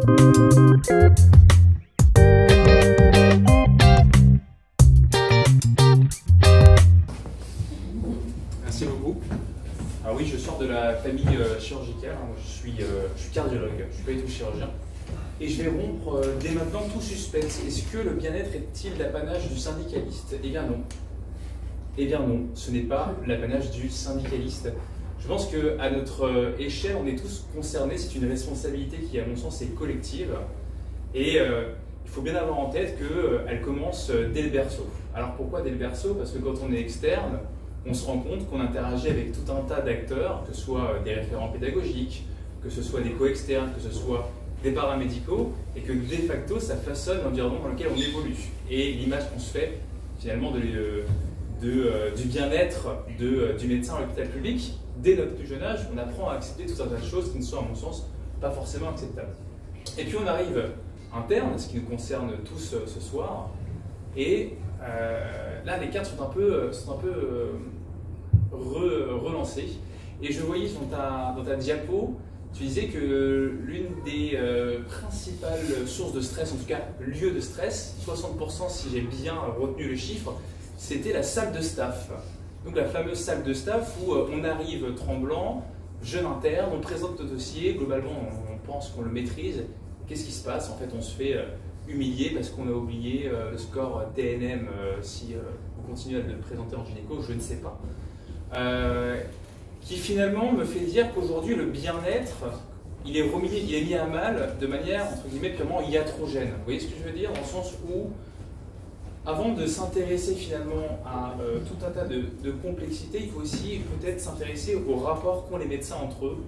Merci beaucoup. Alors oui, je sors de la famille chirurgicale. Moi, je suis cardiologue, je ne suis pas du tout chirurgien. Et je vais rompre dès maintenant tout suspense. Est-ce que le bien-être est-il l'apanage du syndicaliste? Eh bien non. Eh bien non, ce n'est pas l'apanage du syndicaliste. Je pense qu'à notre échelle, on est tous concernés. C'est une responsabilité qui, à mon sens, est collective. Et il faut bien avoir en tête qu'elle commence dès le berceau. Alors pourquoi dès le berceau? Parce que quand on est externe, on se rend compte qu'on interagit avec tout un tas d'acteurs, que ce soit des référents pédagogiques, que ce soit des co-externes, que ce soit des paramédicaux, et que de facto, ça façonne l'environnement dans lequel on évolue. Et l'image qu'on se fait, finalement, du bien-être du médecin à l'hôpital public, dès notre plus jeune âge, on apprend à accepter tout un tas de choses qui ne sont, à mon sens, pas forcément acceptables. Et puis on arrive interne, ce qui nous concerne tous ce soir, et là, les cartes sont un peu relancées. Et je voyais dans ta diapo, tu disais que l'une des principales sources de stress, en tout cas lieu de stress, 60% si j'ai bien retenu le chiffre, c'était la salle de staff. Donc la fameuse salle de staff où on arrive tremblant, jeune interne, on présente le dossier, globalement on pense qu'on le maîtrise. Qu'est-ce qui se passe? En fait, on se fait humilier parce qu'on a oublié le score TNM si on continue à le présenter en gynéco, je ne sais pas. Qui finalement me fait dire qu'aujourd'hui le bien-être, il est mis à mal de manière, entre guillemets, purement iatrogène. Vous voyez ce que je veux dire? Dans le sens où, avant de s'intéresser finalement à tout un tas de complexités, il faut aussi peut-être s'intéresser au rapport qu'ont les médecins entre eux,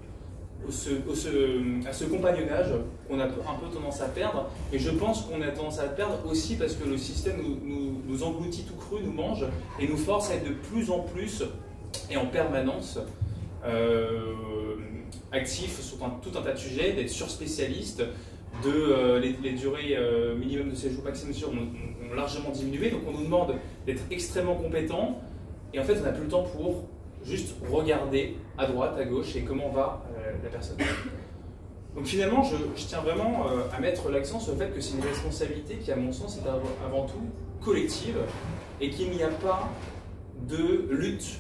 à ce compagnonnage qu'on a un peu tendance à perdre. Et je pense qu'on a tendance à le perdre aussi parce que le système nous engloutit tout cru, nous mange et nous force à être de plus en plus et en permanence actifs sur tout un tas de sujets, d'être surspécialistes, les durées minimum de séjour, maximum de séjour ont largement diminué, donc on nous demande d'être extrêmement compétents et en fait on n'a plus le temps pour juste regarder à droite, à gauche et comment va la personne. Donc finalement je tiens vraiment à mettre l'accent sur le fait que c'est une responsabilité qui à mon sens est avant tout collective et qu'il n'y a pas de lutte.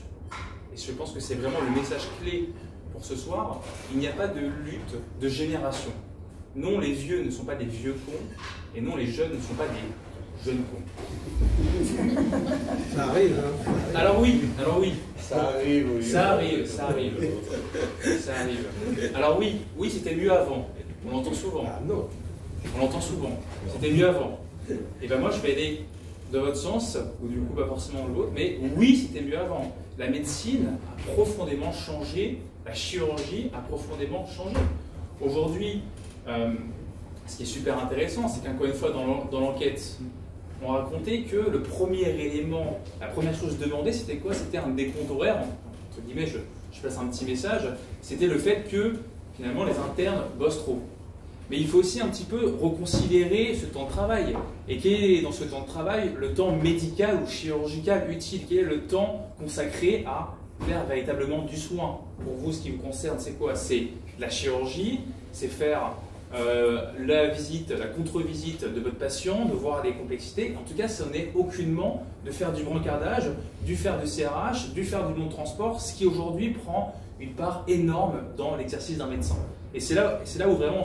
Et je pense que c'est vraiment le message clé pour ce soir, il n'y a pas de lutte de génération. Non, les vieux ne sont pas des vieux cons, et non, les jeunes ne sont pas des jeunes cons. Ça arrive, hein? Alors oui. Ça arrive, oui. Ça arrive. Alors oui, c'était mieux avant. On l'entend souvent. Ah non. On l'entend souvent. C'était mieux avant. Et bien moi, je vais aller dans votre sens, ou du coup pas forcément de l'autre, mais oui, c'était mieux avant. La médecine a profondément changé, la chirurgie a profondément changé. Aujourd'hui, ce qui est super intéressant, c'est qu'encore une fois, dans l'enquête, on racontait que le premier élément, la première chose demandée, c'était quoi? C'était un décompte horaire, entre guillemets, je place un petit message, c'était le fait que, finalement, les internes bossent trop. Mais il faut aussi un petit peu reconsidérer ce temps de travail. Et quel est, dans ce temps de travail, le temps médical ou chirurgical utile? Quel est le temps consacré à faire véritablement du soin? Pour vous, ce qui vous concerne, c'est quoi? C'est la chirurgie, c'est faire la contre-visite de votre patient, de voir les complexités. En tout cas, ce n'est aucunement de faire du brancardage, du faire du CRH, du faire du long transport, ce qui aujourd'hui prend une part énorme dans l'exercice d'un médecin. Et c'est là où vraiment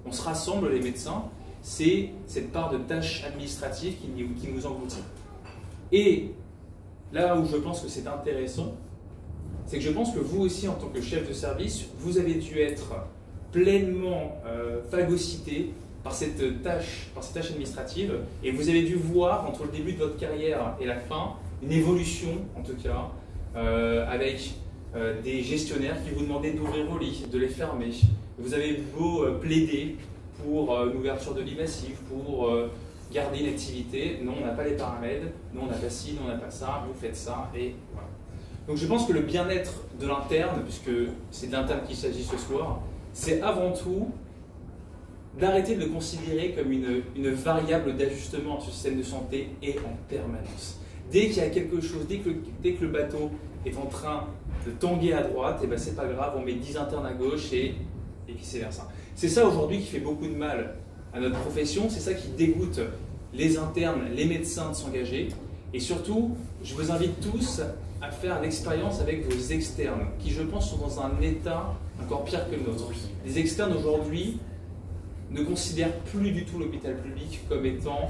on se rassemble les médecins, c'est cette part de tâches administratives qui nous engloutit. Et là où je pense que c'est intéressant, c'est que je pense que vous aussi, en tant que chef de service, vous avez dû être pleinement phagocyté par cette tâche administrative, et vous avez dû voir entre le début de votre carrière et la fin une évolution, en tout cas, avec des gestionnaires qui vous demandaient d'ouvrir vos lits, de les fermer. Vous avez beau plaider pour une ouverture de lit massif, pour garder une activité, non, on n'a pas les paramètres, non, on n'a pas ci, non, on n'a pas ça, vous faites ça, et voilà. Donc je pense que le bien-être de l'interne, puisque c'est de l'interne qu'il s'agit ce soir, c'est avant tout d'arrêter de le considérer comme une variable d'ajustement à ce système de santé et en permanence. Dès qu'il y a quelque chose, dès que le bateau est en train de tanguer à droite, et ben c'est pas grave, on met 10 internes à gauche et et vice-versa. C'est ça aujourd'hui qui fait beaucoup de mal à notre profession, c'est ça qui dégoûte les internes, les médecins de s'engager. Et surtout, je vous invite tous à faire l'expérience avec vos externes, qui je pense sont dans un état encore pire que le nôtre. Les externes aujourd'hui ne considèrent plus du tout l'hôpital public comme étant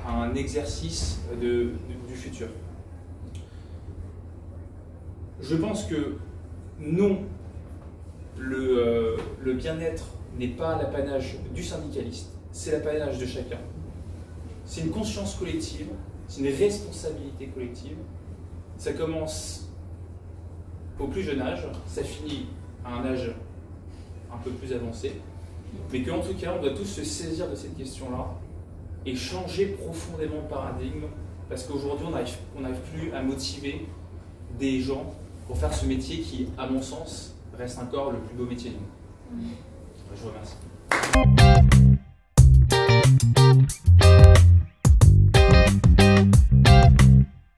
un exercice du futur. Je pense que non, le bien-être n'est pas l'apanage du syndicaliste, c'est l'apanage de chacun. C'est une conscience collective, c'est une responsabilité collective. Ça commence au plus jeune âge, ça finit à un âge un peu plus avancé, mais qu'en tout cas, on doit tous se saisir de cette question-là et changer profondément le paradigme, parce qu'aujourd'hui, on n'arrive plus à motiver des gens pour faire ce métier qui, à mon sens, reste encore le plus beau métier du monde. Je vous remercie.